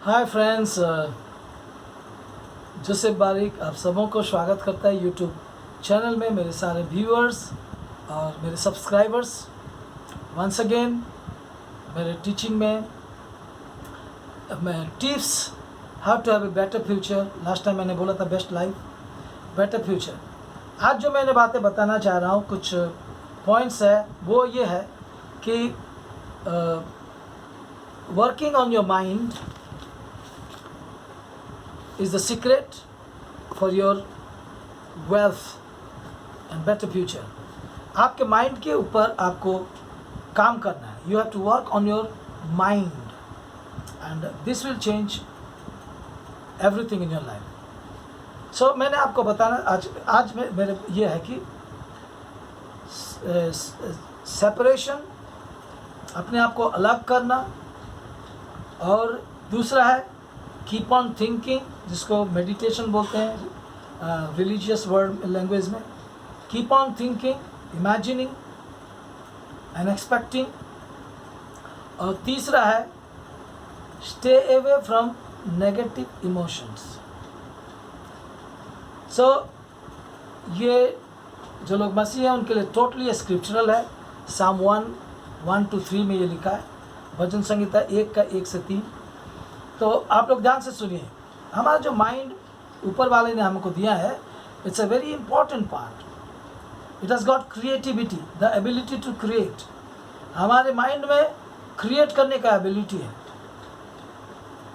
Hi friends, Joseph बारिक आप सबों को स्वागत करता है यूट्यूब चैनल में, मेरे सारे व्यूअर्स और मेरे सब्सक्राइबर्स। वंस अगेन मेरे टीचिंग में मैं tips how to have a better future. Last time मैंने बोला था बेस्ट लाइफ बेटर फ्यूचर। आज जो मैंने बातें बताना चाह रहा हूँ, कुछ पॉइंट्स है, वो ये है कि working on your mind is the secret for your wealth and better future। आपके माइंड के ऊपर आपको काम करना है। You have to work on your mind and this will change everything in your life। So मैंने आपको बताना आज मेरे ये है कि सेपरेशन, अपने आप को अलग करना, और दूसरा है कीप ऑन थिंकिंग, जिसको मेडिटेशन बोलते हैं रिलीजियस वर्ड लैंग्वेज में। Keep on thinking, imagining and expecting. और तीसरा है stay away from negative emotions. So ये जो लोग मसीह हैं उनके लिए टोटली स्क्रिप्चरल है। साम 1:1-3 में ये लिखा है, भजन संहिता 1 का 1 से 3। तो आप लोग ध्यान से सुनिए। हमारा जो माइंड ऊपर वाले ने हमको दिया है, it's a very important part. It has got creativity, the ability to create. हमारे माइंड में क्रिएट करने का एबिलिटी है।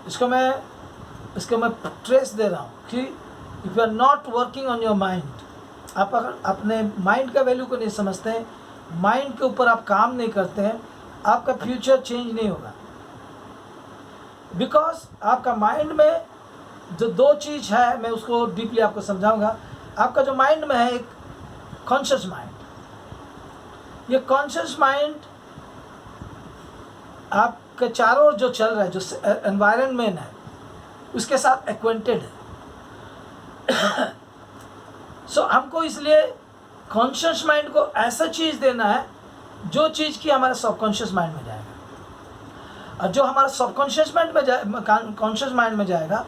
इसको मैं ट्रेस दे रहा हूँ कि if you are not working on your mind, आप अगर अपने माइंड का वैल्यू को नहीं समझते हैं, माइंड के ऊपर आप काम नहीं करते हैं, आपका फ्यूचर चेंज नहीं होगा। बिकॉज आपका माइंड में जो दो चीज़ है, मैं उसको डीपली आपको समझाऊंगा। आपका जो माइंड में है, एक कॉन्शियस माइंड। ये कॉन्शियस माइंड आपके चारों ओर जो चल रहा है, जो एनवायरनमेंट है, उसके साथ एक्वेंटेड है। सो हमको इसलिए कॉन्शियस माइंड को ऐसा चीज़ देना है जो चीज़ की हमारे सबकॉन्शियस माइंड में जाएगा। और जो हमारा सबकॉन्शियस माइंड में कॉन्शियस माइंड में जाएगा,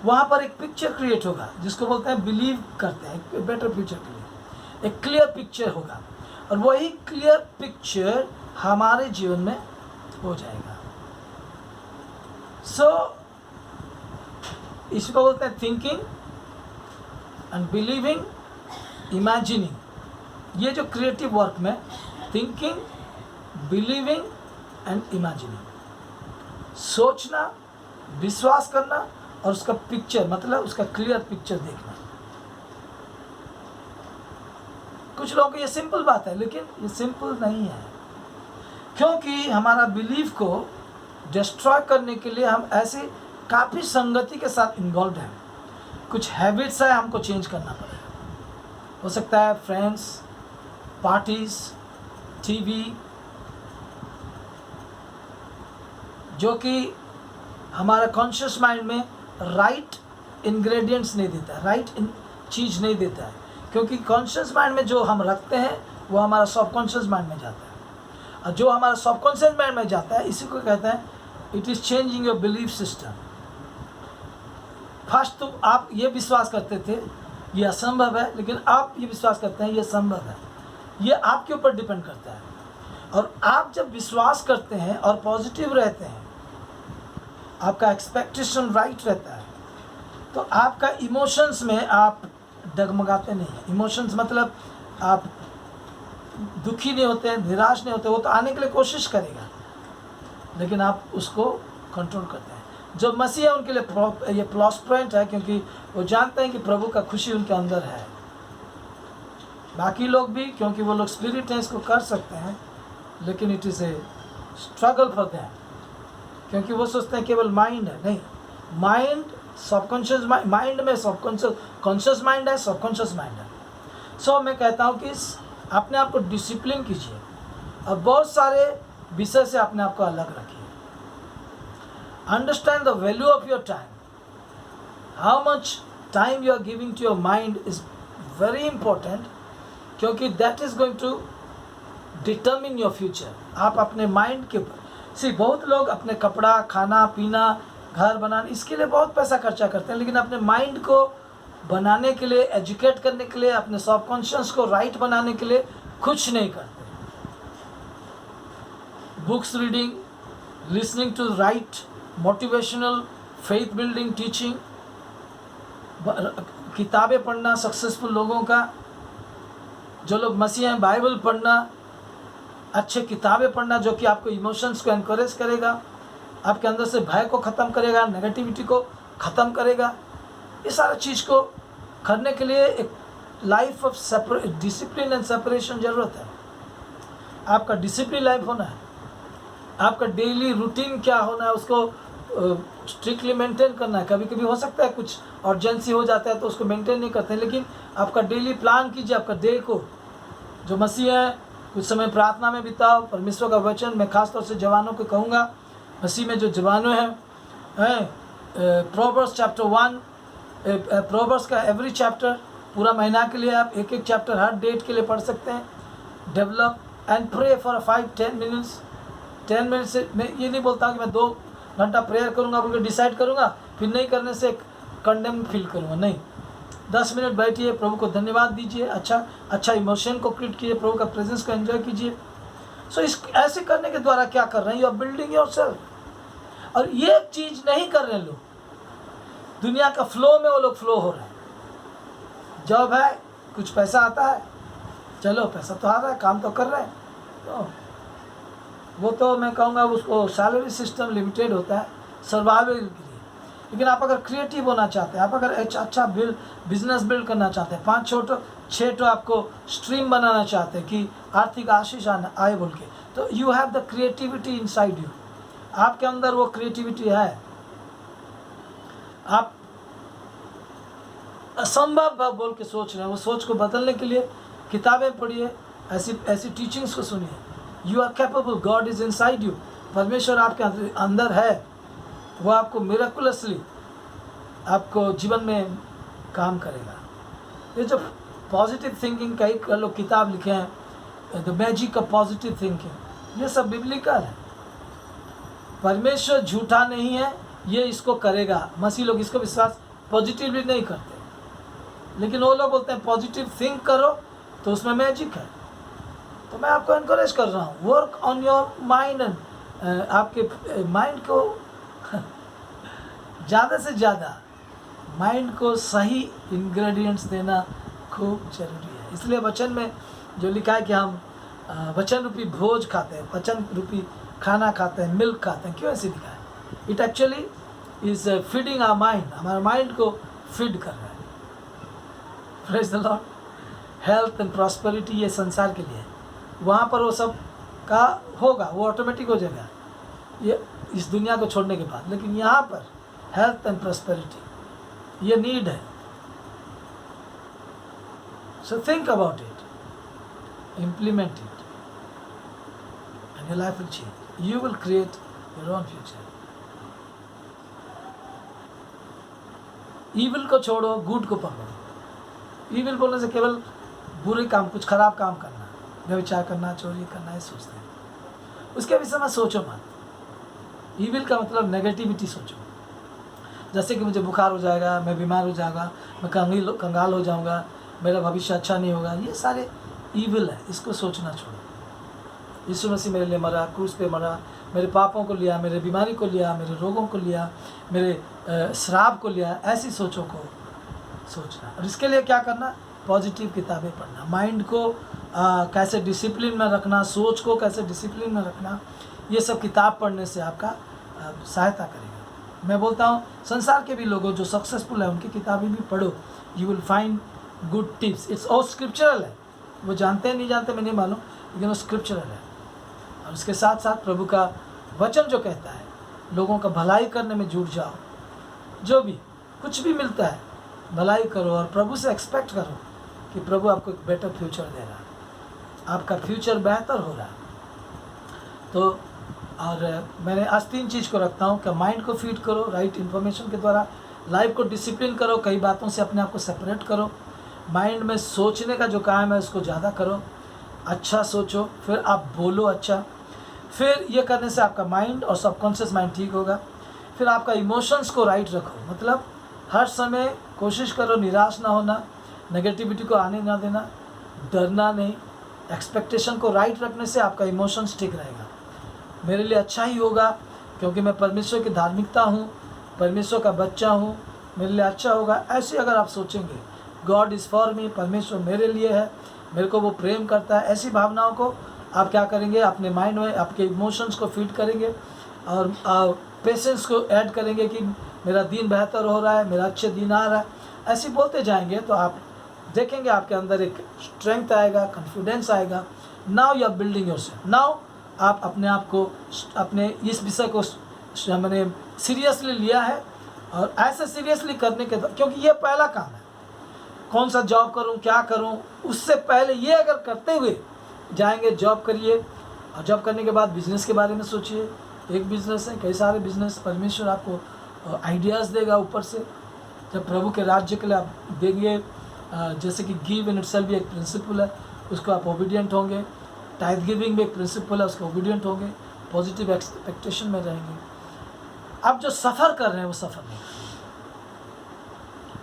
वहाँ पर एक पिक्चर क्रिएट होगा, जिसको बोलते हैं बिलीव करते हैं एक बेटर फ्यूचर के लिए। एक क्लियर पिक्चर होगा, और वही क्लियर पिक्चर हमारे जीवन में हो जाएगा। सो इसको बोलते हैं थिंकिंग एंड बिलीविंग, इमेजिनिंग। ये जो क्रिएटिव वर्क में थिंकिंग, बिलीविंग एंड इमेजिनिंग, सोचना, विश्वास करना, और उसका पिक्चर, मतलब उसका क्लियर पिक्चर देखना। कुछ लोगों को ये सिंपल बात है, लेकिन ये सिंपल नहीं है, क्योंकि हमारा बिलीफ को डिस्ट्रॉय करने के लिए हम ऐसी काफ़ी संगति के साथ इन्वॉल्व हैं। कुछ हैबिट्स है, हमको चेंज करना पड़ेगा। हो सकता है फ्रेंड्स, पार्टीज़, टीवी, जो कि हमारा कॉन्शियस माइंड में राइट इंग्रेडिएंट्स नहीं देता है, राइट चीज़ नहीं देता है। क्योंकि कॉन्शियस माइंड में जो हम रखते हैं वो हमारा सबकॉन्शियस माइंड में जाता है, और जो हमारा सबकॉन्शियस माइंड में जाता है, इसी को कहते हैं it is changing your belief system. First तो आप ये विश्वास करते थे ये असंभव है, लेकिन आप ये विश्वास करते हैं ये संभव है। ये आपके ऊपर डिपेंड करता है। और आप जब विश्वास करते हैं और पॉजिटिव रहते हैं, आपका एक्सपेक्टेशन राइट रहता है, तो आपका इमोशंस में आप डगमगाते नहीं हैं। इमोशंस मतलब आप दुखी नहीं होते हैं, निराश नहीं होते। वो तो आने के लिए कोशिश करेगा, लेकिन आप उसको कंट्रोल करते हैं। जो मसीह है उनके लिए ये प्लस पॉइंट है, क्योंकि वो जानते हैं कि प्रभु का खुशी उनके अंदर है। बाकी लोग भी, क्योंकि वो लोग स्पिरिट हैं, इसको कर सकते हैं, लेकिन it is a struggle for them, क्योंकि वो सोचते हैं केवल माइंड है। नहीं, माइंड सबकॉन्शियस माइंड में कॉन्शियस माइंड है, सबकॉन्शियस माइंड है। सो मैं कहता हूँ कि अपने आप को डिसिप्लिन कीजिए और बहुत सारे विषय से अपने आप को अलग रखिए। Understand the value of your time. How much time you are giving to your mind is very important, क्योंकि that is going to determine your future. आप अपने माइंड के ऊपर बहुत लोग अपने कपड़ा, खाना पीना, घर बनाने, इसके लिए बहुत पैसा खर्चा करते हैं, लेकिन अपने माइंड को बनाने के लिए, एजुकेट करने के लिए, अपने सबकॉन्शियस को राइट बनाने के लिए कुछ नहीं करते। Books reading, listening to right motivational faith building teaching, किताबें पढ़ना सक्सेसफुल लोगों का, जो लोग मसीह हैं, बाइबल पढ़ना, अच्छे किताबें पढ़ना जो कि आपको इमोशंस को एनकरेज करेगा, आपके अंदर से भय को ख़त्म करेगा, नेगेटिविटी को ख़त्म करेगा। ये सारा चीज़ को करने के लिए एक life of discipline and separation ज़रूरत है। आपका डिसिप्लिन लाइफ होना है, आपका डेली रूटीन क्या होना है, उसको स्ट्रिक्टली मेंटेन करना है। कभी कभी हो सकता है कुछ अर्जेंसी हो जाता है तो उसको मेंटेन नहीं करते हैं, लेकिन आपका डेली प्लान कीजिए। आपका डे को, जो मसीह है, कुछ समय प्रार्थना में बिताओ, परमेश्वर का वचन। मैं खास तौर से जवानों को कहूँगा, मसीह में जो जवानों हैं, प्रोवर्ब्स चैप्टर 1, प्रोवर्ब्स का एवरी चैप्टर पूरा महीना के लिए आप एक एक चैप्टर हर डेट के लिए पढ़ सकते हैं। Develop and pray for 5-10 minutes. 10 minute से मैं ये नहीं बोलता कि मैं 2 घंटा प्रेयर करूँगा बोल के डिसाइड करूँगा, फिर नहीं करने से कंडेम फील करूँगा। नहीं, 10 मिनट बैठिए, प्रभु को धन्यवाद दीजिए, अच्छा इमोशन को क्रिएट कीजिए, प्रभु का प्रेजेंस को एंजॉय कीजिए। सो इस ऐसे करने के द्वारा क्या कर रहे हैं, यू आर बिल्डिंग योरसेल्फ। और ये चीज़ नहीं कर रहे लोग, दुनिया का फ्लो में वो लोग फ्लो हो रहे हैं। जॉब है, कुछ पैसा आता है, चलो पैसा तो आ रहा है, काम तो कर रहे हैं, तो वो तो मैं कहूँगा उसको सैलरी सिस्टम लिमिटेड होता है सर्वाइवल के लिए। लेकिन आप अगर क्रिएटिव होना चाहते हैं, आप अगर अच्छा बिजनेस बिल्ड करना चाहते हैं, 5-6 आपको स्ट्रीम बनाना चाहते हैं कि आर्थिक आशीष आए बोल के, तो you have the creativity inside you. आपके अंदर वो क्रिएटिविटी है। आप असंभव बोल के सोच रहे हैं, वो सोच को बदलने के लिए किताबें पढ़िए, ऐसी टीचिंग्स को सुनिए। You are capable, God is inside you. परमेश्वर आपके अंदर है, वो आपको मिरेकुलसली आपको जीवन में काम करेगा। ये जो पॉजिटिव थिंकिंग कई लोग किताब लिखे हैं, the magic of positive thinking, ये सब बिब्लिकल है। परमेश्वर झूठा नहीं है, ये इसको करेगा। मसीह लोग इसको विश्वास पॉजिटिवली नहीं करते, लेकिन वो लोग बोलते हैं पॉजिटिव थिंक करो तो उसमें मैजिक है। तो मैं आपको एनकरेज कर रहा हूँ, work on your mind and आपके माइंड को ज़्यादा से ज़्यादा माइंड को सही इंग्रेडिएंट्स देना खूब ज़रूरी है। इसलिए वचन में जो लिखा है कि हम वचन रूपी भोज खाते हैं, वचन रूपी खाना खाते हैं, मिल्क खाते हैं। क्यों ऐसे लिखा है? It actually is feeding our mind, हमारे माइंड को फीड कर रहा है। Praise the Lord. Health and prosperity ये संसार के लिए है, वहाँ पर वो सब का होगा, वो ऑटोमेटिक हो जाएगा ये इस दुनिया को छोड़ने के बाद। लेकिन यहाँ पर हेल्थ एंड प्रॉस्पेरिटी ये नीड है। So think about it, implement it, and your life will change. You will create your own future. Evil को छोड़ो, गुड को पकड़ो। Evil बोलने से केवल बुरे काम, कुछ खराब काम करना, व्यभिचार करना, चोरी करना, ये सोचते हैं। उसके विषय में सोचो मत। Evil का मतलब नेगेटिविटी सोचो। जैसे कि मुझे बुखार हो जाएगा, मैं बीमार हो जाऊँगा, मैं कंगाल हो जाऊँगा, मेरा भविष्य अच्छा नहीं होगा, ये सारे ईविल है। इसको सोचना छोड़ो। यीशु मसीह मेरे लिए मरा, क्रूस पे मरा, मेरे पापों को लिया, मेरे बीमारी को लिया, मेरे रोगों को लिया, मेरे श्राप को लिया। ऐसी सोचों को सोचना। और इसके लिए क्या करना? पॉजिटिव किताबें पढ़ना, माइंड को कैसे डिसिप्लिन में रखना, सोच को कैसे डिसिप्लिन में रखना, ये सब किताब पढ़ने से आपका सहायता करेगा। मैं बोलता हूँ संसार के भी लोगों जो सक्सेसफुल है उनकी किताबें भी पढ़ो, you will find good tips. It's all scriptural है, वो जानते हैं नहीं जानते मैं नहीं मालूम, लेकिन वो स्क्रिप्चरल है। और उसके साथ साथ प्रभु का वचन जो कहता है लोगों का भलाई करने में जुट जाओ। जो भी कुछ भी मिलता है भलाई करो और प्रभु से एक्सपेक्ट करो कि प्रभु आपको एक बेटर फ्यूचर दे रहा है, आपका फ्यूचर बेहतर हो रहा है। तो और मैंने आज 3 चीज़ को रखता हूँ कि माइंड को फीड करो राइट इन्फॉर्मेशन के द्वारा, लाइफ को डिसिप्लिन करो, कई बातों से अपने आप को सेपरेट करो, माइंड में सोचने का जो काम है उसको ज़्यादा करो, अच्छा सोचो, फिर आप बोलो अच्छा। फिर ये करने से आपका माइंड और सबकॉन्शियस माइंड ठीक होगा। फिर आपका इमोशंस को राइट रखो, मतलब हर समय कोशिश करो निराश ना होना, नेगेटिविटी को आने ना देना, डरना नहीं, एक्सपेक्टेशन को राइट रखने से आपका इमोशंस ठीक रहेगा। मेरे लिए अच्छा ही होगा क्योंकि मैं परमेश्वर की धार्मिकता हूँ, परमेश्वर का बच्चा हूँ, मेरे लिए अच्छा होगा, ऐसे अगर आप सोचेंगे, गॉड इज़ फॉर मी, परमेश्वर मेरे लिए है, मेरे को वो प्रेम करता है, ऐसी भावनाओं को आप क्या करेंगे, अपने माइंड में आपके इमोशंस को फीड करेंगे और पेशेंस को ऐड करेंगे कि मेरा दिन बेहतर हो रहा है, मेरा अच्छे दिन आ रहा है, ऐसे बोलते जाएंगे तो आप देखेंगे आपके अंदर एक स्ट्रेंथ आएगा, कॉन्फिडेंस आएगा। Now you are building yourself, now आप अपने आप को, अपने इस विषय को मैंने सीरियसली लिया है और ऐसे सीरियसली करने के, क्योंकि ये पहला काम है, कौन सा जॉब करूं, क्या करूं, उससे पहले ये अगर करते हुए जाएंगे, जॉब करिए और जॉब करने के बाद बिजनेस के बारे में सोचिए। एक बिजनेस है, कई सारे बिजनेस, परमेश्वर आपको आइडियाज़ देगा ऊपर से, जब प्रभु के राज्य के लिए आप देंगे। जैसे कि गिव इन इटसेल्फ भी एक प्रिंसिपल है, उसको आप ओबीडियंट होंगे, टाइथ गिविंग भी एक प्रिंसिपल है, उसको ओबीडियंट होंगे, पॉजिटिव एक्सपेक्टेशन में रहेंगे। आप जो सफ़र कर रहे हैं वो सफ़र नहीं,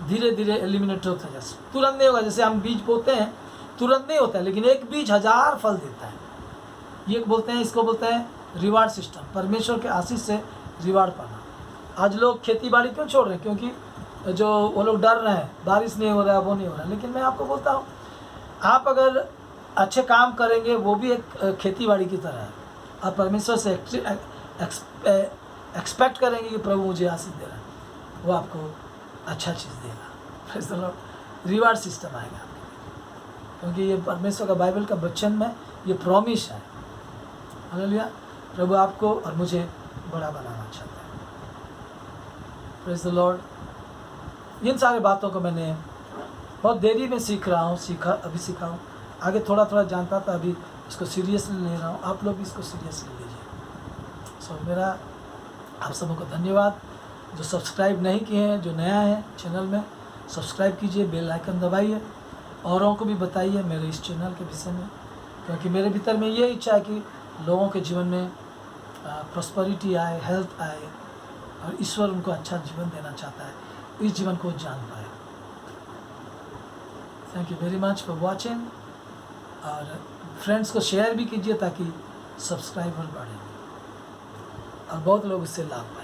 धीरे धीरे एलिमिनेट होता है, तुरंत नहीं होगा। जैसे हम बीज बोते हैं तुरंत नहीं होता है, लेकिन एक बीज 1000 फल देता है। ये बोलते हैं, इसको बोलते हैं रिवार्ड सिस्टम, परमेश्वर के आशीष से रिवार्ड पाना। आज लोग खेती बाड़ी क्यों छोड़ रहे हैं? क्योंकि जो वो लोग डर रहे हैं, बारिश नहीं हो रहा है, वो नहीं हो रहा है। लेकिन मैं आपको बोलता हूँ, आप अगर अच्छे काम करेंगे वो भी एक खेती बाड़ी की तरह है। आप परमेश्वर से एक्सपेक्ट करेंगे कि प्रभु मुझे आशीष दे रहा है, वो आपको अच्छा चीज़ देगा, रिवार्ड सिस्टम आएगा आपके लिए, क्योंकि ये परमेश्वर का बाइबल का वचन में ये प्रॉमिस है। हालेलुया। प्रभु आपको और मुझे बड़ा बनाना चाहता है। Praise the Lord. इन सारे बातों को मैंने बहुत देरी में सीख रहा हूँ, अभी सीखा हूँ, आगे थोड़ा थोड़ा जानता था, अभी इसको सीरियसली ले रहा हूँ। आप लोग भी इसको सीरियसली लीजिए। सो मेरा आप सबों को धन्यवाद। जो सब्सक्राइब नहीं किए हैं, जो नया है चैनल में, सब्सक्राइब कीजिए, बेल आइकन दबाइए, औरों को भी बताइए मेरे इस चैनल के विषय में, क्योंकि मेरे भीतर में ये इच्छा है कि लोगों के जीवन में प्रॉस्पेरिटी आए, हेल्थ आए और ईश्वर उनको अच्छा जीवन देना चाहता है, इस जीवन को जान पाए। Thank you very much for watching, और फ्रेंड्स को शेयर भी कीजिए ताकि सब्सक्राइबर बढ़े और बहुत लोग इससे लाभ पाए।